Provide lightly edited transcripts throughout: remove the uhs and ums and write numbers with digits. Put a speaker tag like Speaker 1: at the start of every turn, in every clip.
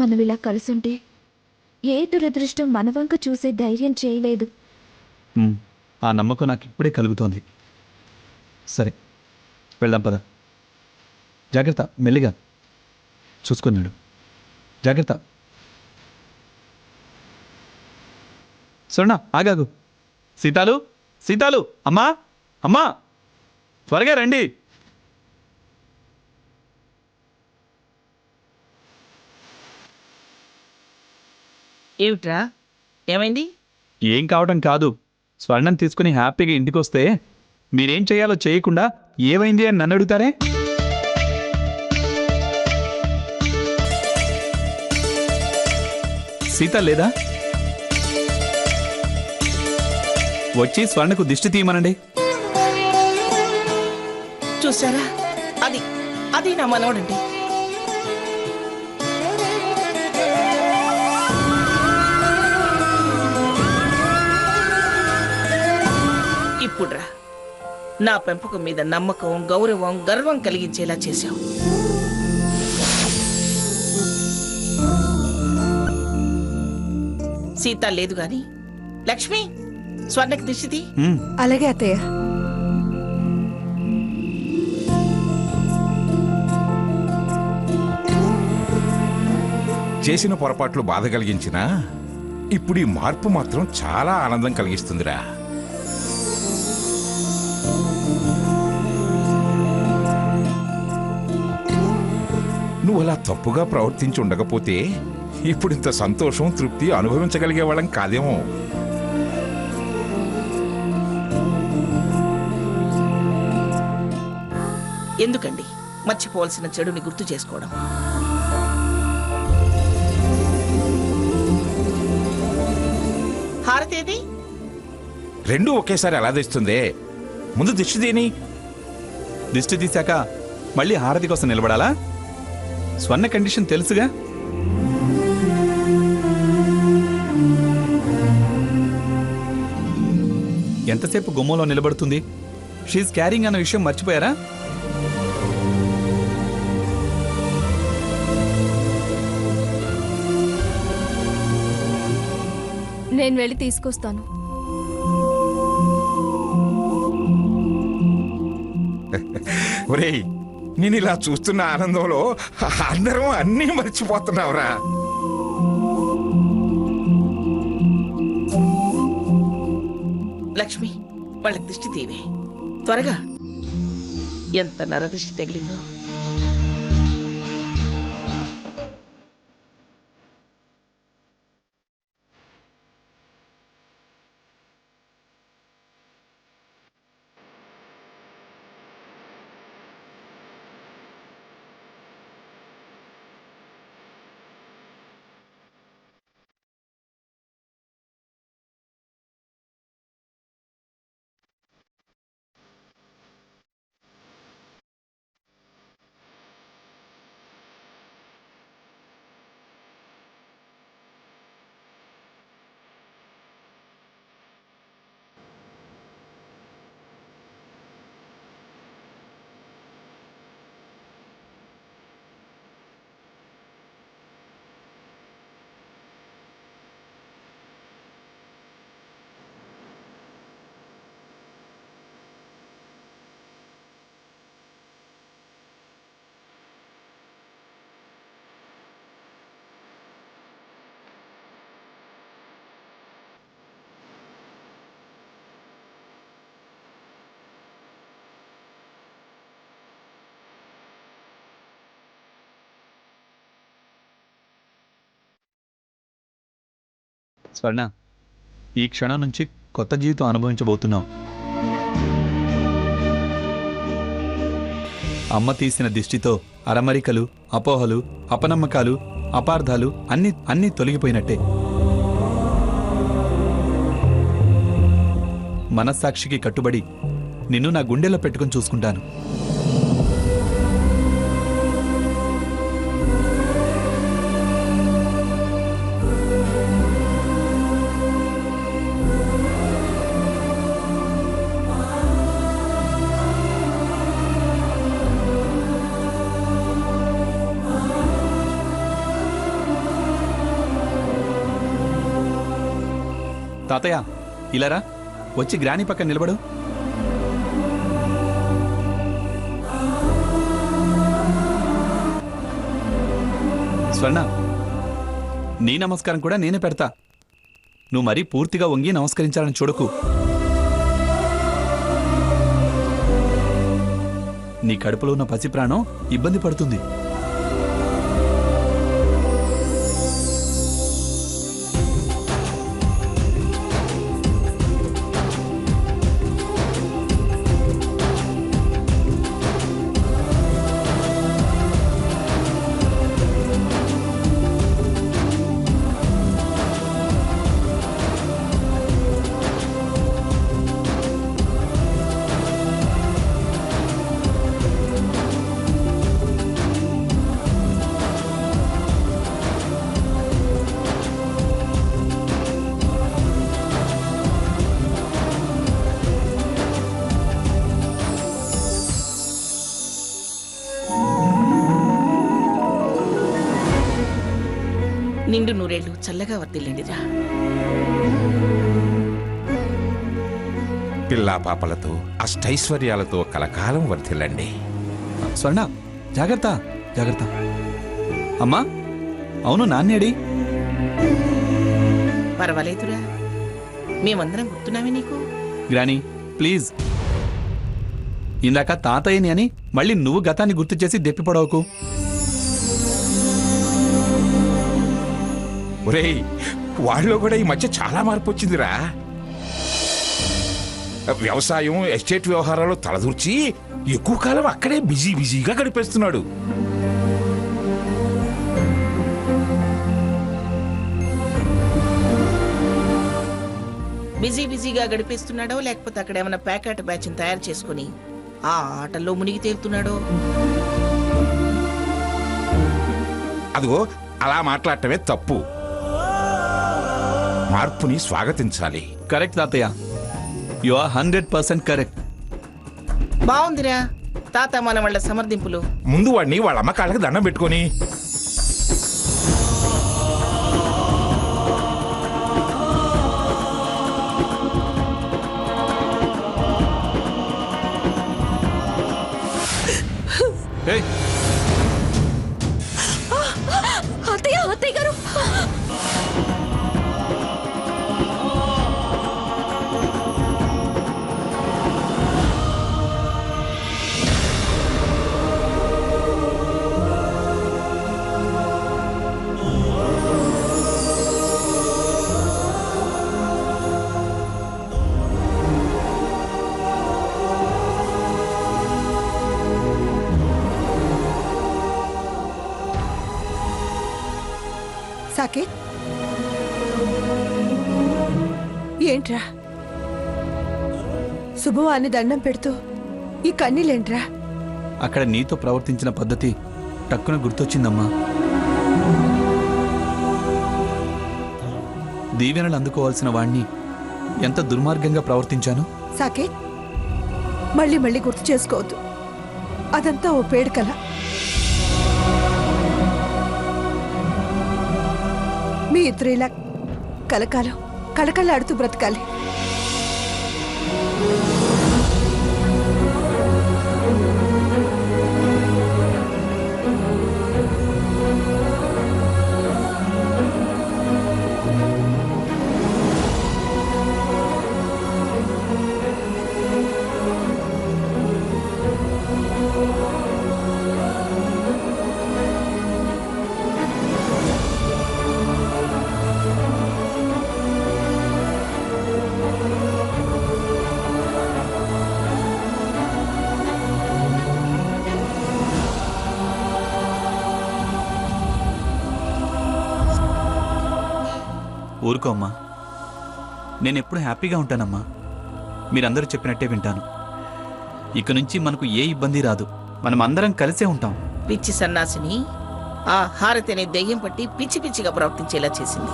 Speaker 1: మనం ఇలా కలిసుంటే ఏ దురదృష్టం మన వంక చూసే ధైర్యం చేయలేదు.
Speaker 2: ఆ నమ్మకం నాకు ఇప్పుడే కలుగుతోంది. సరే వెళ్దాం పద. జాగ్రత్త, మెల్లిగా చూసుకున్నాడు. జాగ్రత్త. స్వర్ణ ఆగాగు. సీతాలు, సీతాలు, అమ్మా అమ్మా, త్వరగా రండి.
Speaker 3: ఏమిట్రా, ఏమైంది?
Speaker 2: ఏం కావడం కాదు, స్వర్ణం తీసుకుని హ్యాపీగా ఇంటికి వస్తే మీరేం చేయాలో చేయకుండా ఏమైంది అని నన్ను అడుగుతారే? సీత లేదా? వచ్చి స్వర్ణకు దిష్టి తీయమనండి.
Speaker 3: చూసారా, అది అది నా మనవడండి. ఇప్పుడురా, నా పెంపకం మీద నమ్మకం, గౌరవం, గర్వం కలిగించేలా చేశావు. సీత లేదు గాని లక్ష్మి, స్వర్ణకి దిష్టిది.
Speaker 1: అలాగే అత్తయ్య.
Speaker 4: చేసిన పొరపాట్లు బాధ కలిగించినా ఇప్పుడు ఈ మార్పు మాత్రం చాలా ఆనందం కలిగిస్తుందిరా. నువ్వు అలా తప్పుగా ప్రవర్తించి ఉండకపోతే ఇప్పుడు ఇంత సంతోషం, తృప్తి అనుభవించగలిగే వాళ్ళం కాదేమో.
Speaker 3: ఎందుకండి మర్చిపోవాల్సిన చెడుని గుర్తు చేసుకోవడం? హారతేది?
Speaker 4: రెండూ ఒకేసారి ఎలా తెస్తుందే? ముందు దిష్టి తీని.
Speaker 2: దిష్టి తీశాక మళ్ళీ హారతి కోసం నిలబడాలా? స్వర్ణ కండిషన్ తెలుసుగా. ఎంతసేపు గుమ్మంలో నిలబడుతుంది? షీఈ్ క్యారింగ్ అన్న విషయం మర్చిపోయారా?
Speaker 1: నేను వెళ్ళి తీసుకొస్తాను.
Speaker 4: ఒరేయ్, నేను ఇలా చూస్తున్న ఆనందంలో అందరం అన్నీ మర్చిపోతున్నావురా.
Speaker 3: లక్ష్మి, వాళ్ళకి దిష్టి తీవే త్వరగా. ఎంత నరదిష్టి తగిలిందో.
Speaker 2: స్వర్ణ, ఈ క్షణం నుంచి కొత్త జీవితం అనుభవించబోతున్నాం. అమ్మ తీసిన దిష్టితో అరమరికలు, అపోహలు, అపనమ్మకాలు, అపార్థాలు అన్నీ తొలగిపోయినట్టే. మనస్సాక్షికి కట్టుబడి నిన్ను నా గుండెలో పెట్టుకుని చూసుకుంటాను. తాతయ్య ఇలారా, వచ్చి గ్రాని పక్కన నిలబడు. స్వర్ణ, నీ నమస్కారం కూడా నేనే పెడతా. నువ్వు మరీ పూర్తిగా వంగి నమస్కరించాలని చూడకు. నీ కడుపులో ఉన్న పసి ప్రాణం ఇబ్బంది పడుతుంది.
Speaker 3: నిండు నూరేళ్లు చల్లగా వర్దిల్లండిరా.
Speaker 4: పిల్లా పాపలతో అష్టైశ్వర్యాలతో కలకాలం వర్ధిల్లండి.
Speaker 2: స్వర్ణ, జాగ్రత్త జాగ్రత్త. అమ్మా, అవును నాన్నేడి?
Speaker 3: పర్వాలేదురా, మేమందరం గుర్తున్నామే నీకు.
Speaker 2: గ్రాని ప్లీజ్, ఇందాక తాతయ్యని అని మళ్ళీ నువ్వు గతాన్ని గుర్తు చేసి దెప్పిపడవకు.
Speaker 4: ఒరేయ్, వాళ్ళలో కూడా ఈ మధ్య చాలా మార్పు వచ్చిందిరా. వ్యవసాయం, ఎస్టేట్ వ్యవహారాలు తలదూర్చి ఎక్కువ కాలం అక్కడే బిజీగా గడిపేస్తున్నాడు.
Speaker 3: బిజీగా గడిపేస్తున్నాడో లేకపోతే అక్కడ ఏమైనా ప్యాకెట్ బ్యాచ్ తయారు చేసుకుని ఆ ఆటల్లో మునిగి తేలుతున్నాడో.
Speaker 4: అదిగో అలా మాట్లాడటమే తప్పు. మార్పుని స్వాగతించాలి.
Speaker 2: కరెక్ట్ తాతయ్య, యు ఆర్ 100% కరెక్ట్.
Speaker 3: బాగుందిరా తాత మన వాళ్ళ సమర్థింపులు.
Speaker 4: ముందు వాడిని వాళ్ళ అమ్మ కాళ్ళకి దండం పెట్టుకొని
Speaker 1: అత్తయ్య గారు,
Speaker 5: సాకేత్, ఏంట్రా శుభవాన్ని దండం పెడుతూ ఈ కన్నీళ్ళేంట్రా?
Speaker 2: అక్కడ నీతో ప్రవర్తించిన పద్ధతి టక్కున గుర్తొచ్చిందమ్మా. దీవెనలు అందుకోవాల్సిన వాణ్ణి ఎంత దుర్మార్గంగా ప్రవర్తించాను.
Speaker 5: సాకేత్, మళ్ళీ గుర్తు చేసుకోవద్దు. అదంతా ఓ పేడుకల. మీ ఇద్దరు ఇలా కలకాలం కళకళలాడుతూ బ్రతకాలి.
Speaker 2: ఊరుకో అమ్మా, నేనెప్పుడు హ్యాపీగా ఉంటానమ్మా. మీరందరూ చెప్పినట్టే వింటాను. ఇక నుంచి మనకు ఏ ఇబ్బంది రాదు. మనం అందరం కలిసే ఉంటాం.
Speaker 3: పిచ్చి సన్నాసిని ఆ హారతి అనే దెయ్యం పట్టి పిచ్చిగా ప్రవర్తించేలా చేసింది.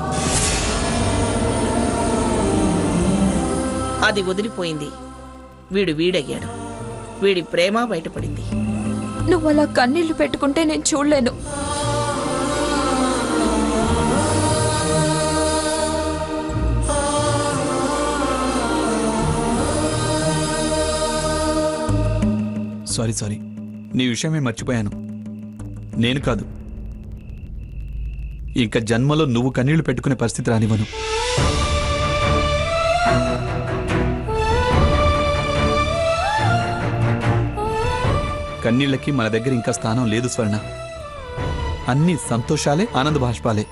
Speaker 3: అది వదిలిపోయింది. వీడయ్యాడు. వీడి ప్రేమ బయటపడింది.
Speaker 1: నువ్వు అలా కన్నీళ్లు పెట్టుకుంటే నేను చూడలేను.
Speaker 2: సారీ నీ విషయమే మర్చిపోయాను. నేను కాదు, ఇంకా జన్మలో నువ్వు కన్నీళ్లు పెట్టుకునే పరిస్థితి రానివ్వను. కన్నీళ్ళకి మన దగ్గర ఇంకా స్థానం లేదు స్వర్ణ. అన్ని సంతోషాలే, ఆనంద బాష్పాలే.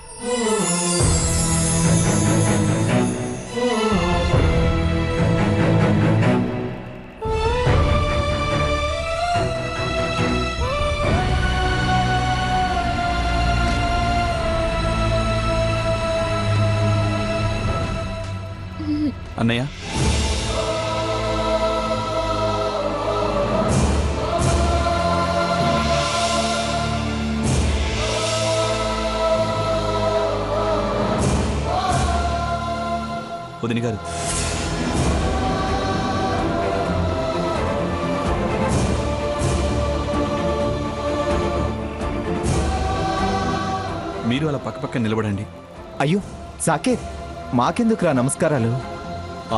Speaker 2: అన్నయ్య, వదిన గారు, మీరు అలా పక్కపక్క నిలబడండి.
Speaker 6: అయ్యో సాకేత్, మాకెందుకురా నమస్కారాలు?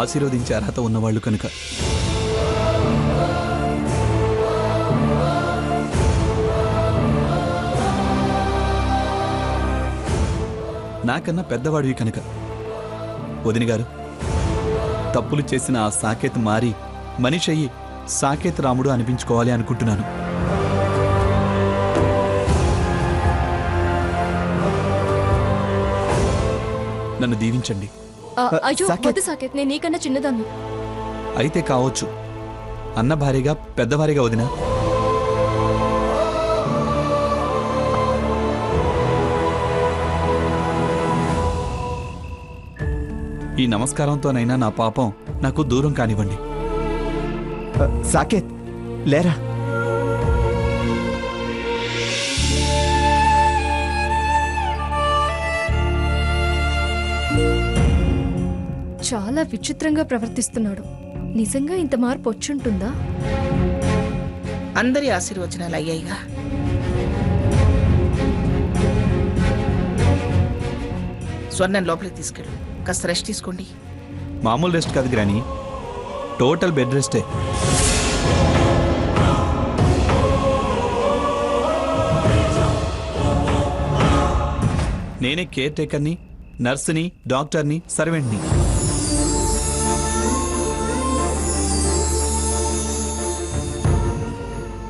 Speaker 2: ఆశీర్వదించే అర్హత ఉన్నవాళ్ళు కనుక. నాకన్నా పెద్దవాడివి కనుక. వదిన గారు, తప్పులు చేసిన ఆ సాకేత్ మారి మనిషి అయ్యి సాకేత్ రాముడు అనిపించుకోవాలి అనుకుంటున్నాను. నన్ను దీవించండి.
Speaker 1: అయ్యో
Speaker 6: సాకేత్.
Speaker 1: వద్దు సాకేత్, నేను నీకన్నా చిన్నదాన్ని.
Speaker 2: అయితే కావచ్చు, అన్న భార్యగా పెద్దవారిగా వదిన. ఈ నమస్కారంతోనైనా నా పాపం నాకు దూరం కానివ్వండి.
Speaker 6: సాకేత్ లేరా?
Speaker 1: చాలా విచిత్రంగా ప్రవర్తిస్తున్నాడు. నిజంగా ఇంత మార్పు వచ్చుంటుందా?
Speaker 3: అందరి ఆశీర్వచనాలు అయ్యాయిగా. స్వర్ణం లోపలికి తీసుకెళ్ళు, కాస్త రెస్ట్ తీసుకోండి.
Speaker 2: మామూలు రెస్ట్ కాదు గ్రాని, టోటల్ బెడ్ రెస్టే. నేనే కేర్ టేకర్ని, నర్సుని, డాక్టర్ని, సర్వెంట్ని.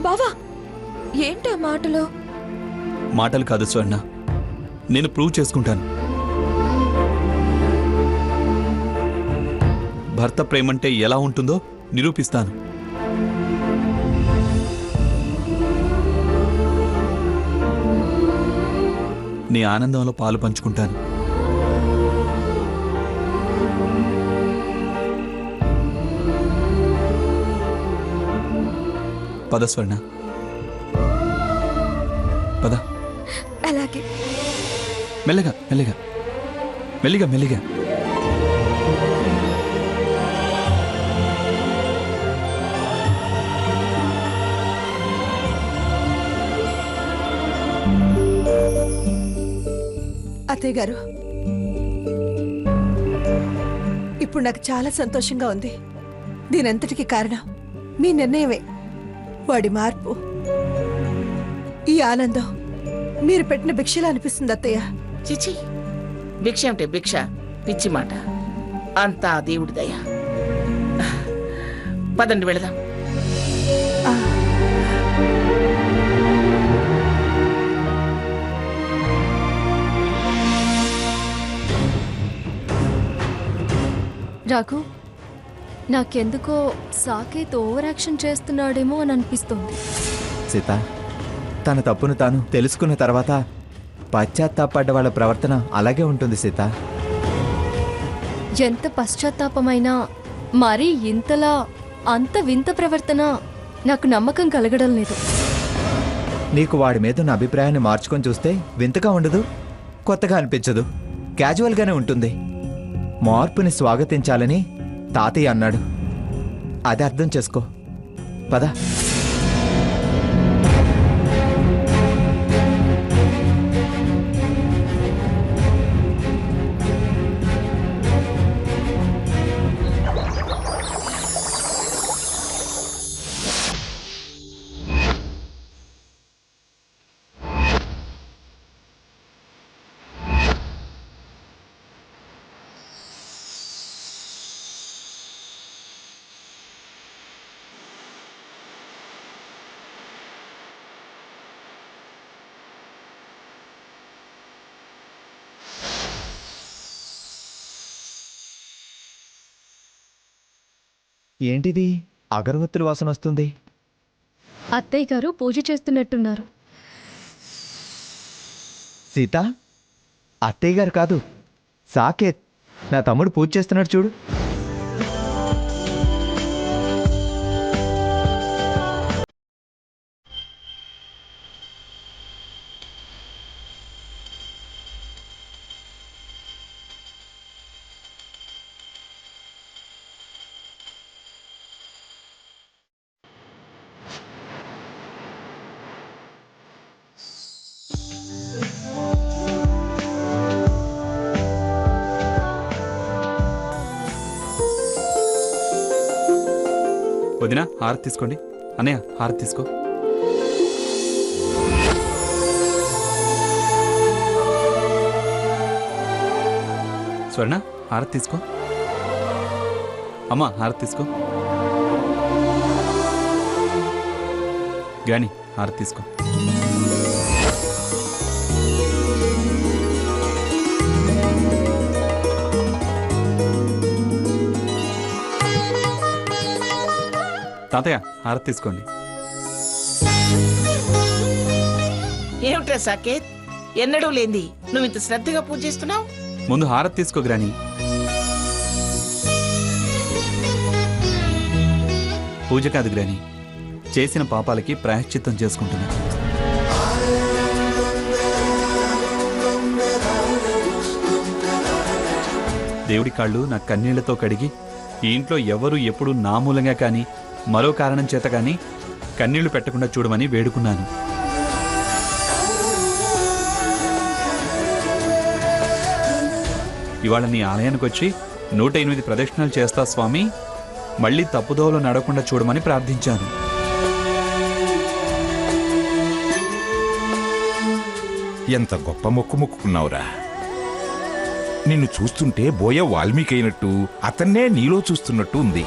Speaker 1: బావా, ఏంటి ఆ మాటలో?
Speaker 2: మాటలు కాదు స్వర్ణ, నేను ప్రూవ్ చేసుకుంటాను. భర్త ప్రేమంటే ఎలా ఉంటుందో నిరూపిస్తాను. నీ ఆనందంలో పాలు పంచుకుంటాను. పద స్వర్ణ, పద.
Speaker 1: అలాగే.
Speaker 2: మెల్లగా మెల్లగా మెల్లిగా మెల్లిగా.
Speaker 5: అత్తయ్య గారు, ఇప్పుడు నాకు చాలా సంతోషంగా ఉంది. దీనంతటికి కారణం మీ నిర్ణయమే, వాడి మార్పు. ఈ ఆనందం మీరు పెట్టిన భిక్షలా అనిపిస్తుంది అత్తయ్య.
Speaker 3: చిచి, భిక్ష అంటే భిక్ష, పిచ్చి మాట. అంతా ఆ దేవుడి దయ. పదండి వెళదాం.
Speaker 1: రాఘు, నాకెందుకో సాకేత్ ఓవర్ యాక్షన్ చేస్తున్నాడేమో అని అనిపిస్తుంది.
Speaker 6: సీత, తన తప్పును తాను తెలుసుకున్న తర్వాత పశ్చాత్తాపడ్డ వాళ్ళ ప్రవర్తన అలాగే ఉంటుంది సీత.
Speaker 1: ఎంత పశ్చాత్తాపమైనా మరీ ఇంతలా అంత వింత ప్రవర్తన నాకు నమ్మకం కలగడం లేదు.
Speaker 6: నీకు వాడి మీద ఉన్న అభిప్రాయాన్ని మార్చుకొని చూస్తే వింతగా ఉండదు, కొత్తగా అనిపించదు, క్యాజువల్గానే ఉంటుంది. మార్పుని స్వాగతించాలని తాతయ్య అన్నాడు. అది అర్థం చేసుకో. పద. ఏంటిది అగరవత్తుల వాసన వస్తుంది?
Speaker 1: అత్తయ్య గారు పూజ చేస్తున్నట్టున్నారు.
Speaker 6: సీత, అత్తయ్య గారు కాదు, సాకేత్, నా తమ్ముడు పూజ చేస్తున్నాడు చూడు.
Speaker 2: వదిన హారతి తీసుకోండి. అన్నయ్య హారతి తీసుకో. స్వర్ణ హారతి తీసుకో. అమ్మ హారతి తీసుకో. గ్రాని హారతి తీసుకో. తాతయ్య హారతి తీసుకోండి.
Speaker 3: ఏమిట్రా సాకేత్, ఎన్నడూ లేంది నువ్వు ఇంత శ్రద్ధగా పూజ చేస్తున్నావు?
Speaker 2: ముందు హారతి తీసుకో గ్రాని. పూజ కాదు గ్రాని, చేసిన పాపాలకి ప్రాయశ్చిత్తం చేసుకుంటున్నా. దేవుడి కాళ్ళు నా కన్నీళ్లతో కడిగి ఈ ఇంట్లో ఎవరు ఎప్పుడు నా మూలంగా కానీ మరో కారణం చేత కానీ కన్నీళ్లు పెట్టకుండా చూడమని వేడుకున్నాను. ఇవాళ నీ ఆలయానికి వచ్చి 108 ప్రదక్షిణాలు చేస్తా స్వామి, మళ్ళీ తప్పుదోవలో నడవకుండా చూడమని ప్రార్థించాను.
Speaker 4: ఎంత గొప్ప మొక్కు మొక్కుకున్నావురా. నిన్ను చూస్తుంటే బోయ వాల్మీకి అయినట్టు, అతన్నే నీలో చూస్తున్నట్టు ఉంది.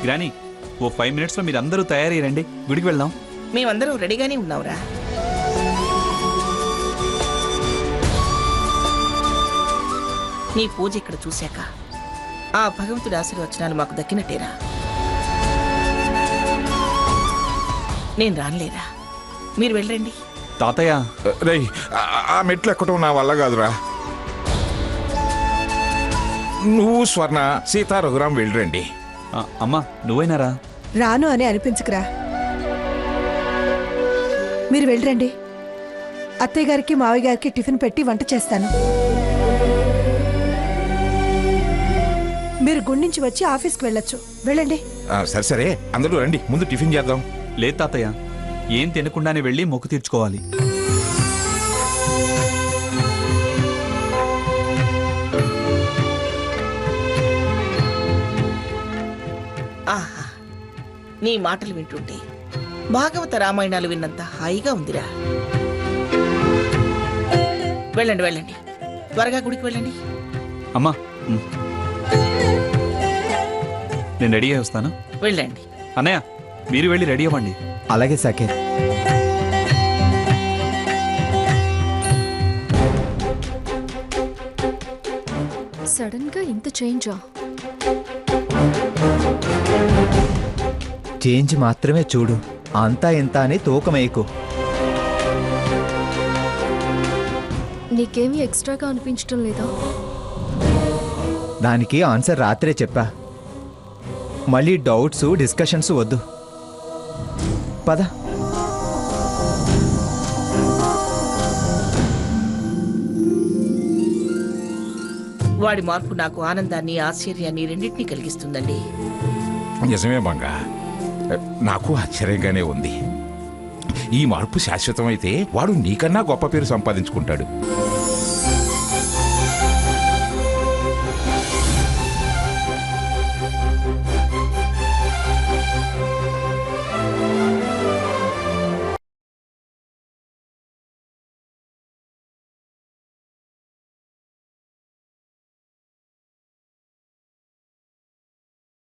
Speaker 2: గ్రాని, ఓ 5 మినిట్స్లో మీరందరూ తయారయ్యారండి, గుడికి వెళ్దాం.
Speaker 3: మేమందరం రెడీగానే ఉన్నావురా. నీ పూజ ఇక్కడ చూశాక ఆ భగవంతుడి ఆశీర్వచనాలు మాకు దక్కినట్టేరా. నేను రానులేరా, మీరు వెళ్ళండి.
Speaker 2: తాతయ్య
Speaker 4: రేయ్, ఆ మెట్లు ఎక్కటం నా వల్ల కాదురా. నువ్వు స్వర్ణ, సీతా, రఘురాం వెళ్ళరండి.
Speaker 2: అమ్మా నువ్వైనారా?
Speaker 5: రాను అని అనిపించకురా, మీరు వెళ్ళరండి. అత్తయ్య గారికి మావయ్య గారికి టిఫిన్ పెట్టి వంట చేస్తాను. మీరు గుడి నుంచి వచ్చి ఆఫీస్కి వెళ్ళొచ్చు, వెళ్ళండి.
Speaker 4: సరే సరే, అందరూ రండి, ముందు టిఫిన్ చేద్దాం.
Speaker 2: లేదు తాతయ్య, ఏం తినకుండానే వెళ్ళి మొక్కు తీర్చుకోవాలి.
Speaker 3: ఆహా, నీ మాటలు వింటుంటే భాగవత రామాయణాలు విన్నంత హాయిగా ఉందిరా. వెళ్ళండి వెళ్ళండి, త్వరగా గుడికి వెళ్ళండి.
Speaker 2: అమ్మా నేను రెడీ అయి వస్తాను.
Speaker 3: వెళ్ళండి.
Speaker 2: అన్నయ్య మీరు వెళ్ళి రెడీ అవ్వండి.
Speaker 6: అలాగే సాకేత్.
Speaker 1: సడన్ గా ఇంత చేంజా?
Speaker 6: చేంజ్ మాత్రమే చూడు, అంతా ఎంత అని తూకమేయకు.
Speaker 1: నీకేమీ ఎక్స్ట్రాగా అనిపించడం లేదా?
Speaker 6: దానికి ఆన్సర్ రాత్రే చెప్పా. మళ్ళీ డౌట్స్ డిస్కషన్స్ వద్దు, పద.
Speaker 3: వాడి మార్పు నాకు ఆనందాన్ని ఆశ్చర్యాన్ని రెండింటినీ కలిగిస్తుందండి.
Speaker 4: నిజమే బంగా, నాకు ఆశ్చర్యంగానే ఉంది. ఈ మార్పు శాశ్వతమైతే వాడు నీకన్నా గొప్ప పేరు సంపాదించుకుంటాడు.